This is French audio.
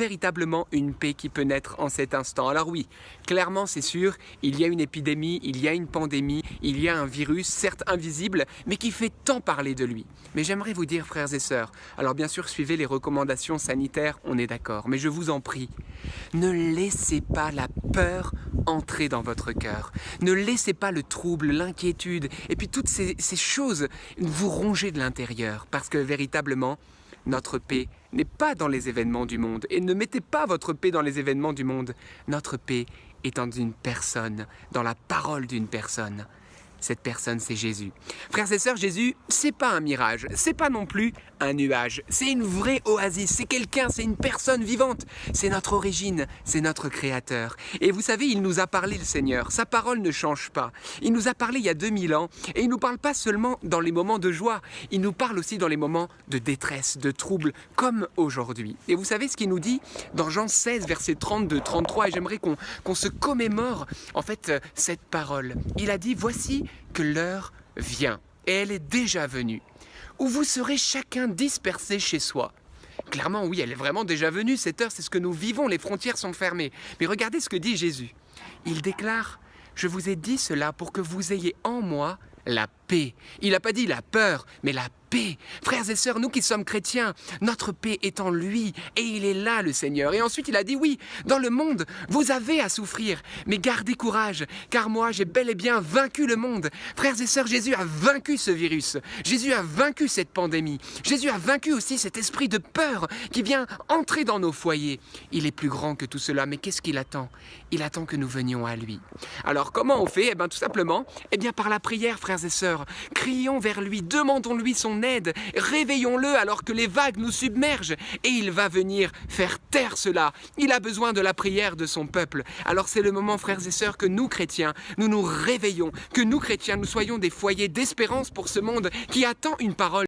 véritablement une paix qui peut naître en cet instant. Alors oui, clairement c'est sûr, il y a une épidémie, il y a une pandémie, il y a un virus, certes invisible, mais qui fait tant parler de lui. Mais j'aimerais vous dire, frères et sœurs, alors bien sûr suivez les recommandations sanitaires, on est d'accord, mais je vous en prie, ne laissez pas la peur entrer dans votre cœur. Ne laissez pas le trouble, l'inquiétude, et puis toutes ces choses vous ronger de l'intérieur, parce que véritablement, notre paix n'est pas dans les événements du monde. Et ne mettez pas votre paix dans les événements du monde. Notre paix est dans une personne, dans la parole d'une personne. Cette personne, c'est Jésus. Frères et sœurs, Jésus, c'est pas un mirage, c'est pas non plus un nuage, c'est une vraie oasis, c'est quelqu'un, c'est une personne vivante, c'est notre origine, c'est notre créateur. Et vous savez, il nous a parlé, le Seigneur, sa parole ne change pas. Il nous a parlé il y a 2000 ans, et il nous parle pas seulement dans les moments de joie, il nous parle aussi dans les moments de détresse, de trouble, comme aujourd'hui. Et vous savez ce qu'il nous dit dans Jean 16, versets 32-33, et j'aimerais qu'on se commémore, en fait, cette parole. Il a dit, voici que l'heure vient, et elle est déjà venue, où vous serez chacun dispersés chez soi. Clairement, oui, elle est vraiment déjà venue, cette heure, c'est ce que nous vivons, les frontières sont fermées. Mais regardez ce que dit Jésus. Il déclare, je vous ai dit cela pour que vous ayez en moi la paix. Il n'a pas dit la peur, mais la paix. Frères et sœurs, nous qui sommes chrétiens, notre paix est en lui et il est là, le Seigneur. Et ensuite, il a dit, oui, dans le monde, vous avez à souffrir, mais gardez courage, car moi, j'ai bel et bien vaincu le monde. Frères et sœurs, Jésus a vaincu ce virus. Jésus a vaincu cette pandémie. Jésus a vaincu aussi cet esprit de peur qui vient entrer dans nos foyers. Il est plus grand que tout cela, mais qu'est-ce qu'il attend? Il attend que nous venions à lui. Alors, comment on fait? Eh bien, tout simplement, par la prière, frères et sœurs. Crions vers lui, demandons-lui son aide, réveillons-le alors que les vagues nous submergent et il va venir faire taire cela. Il a besoin de la prière de son peuple. Alors c'est le moment, frères et sœurs, que nous chrétiens, nous nous réveillons, que nous chrétiens, nous soyons des foyers d'espérance pour ce monde qui attend une parole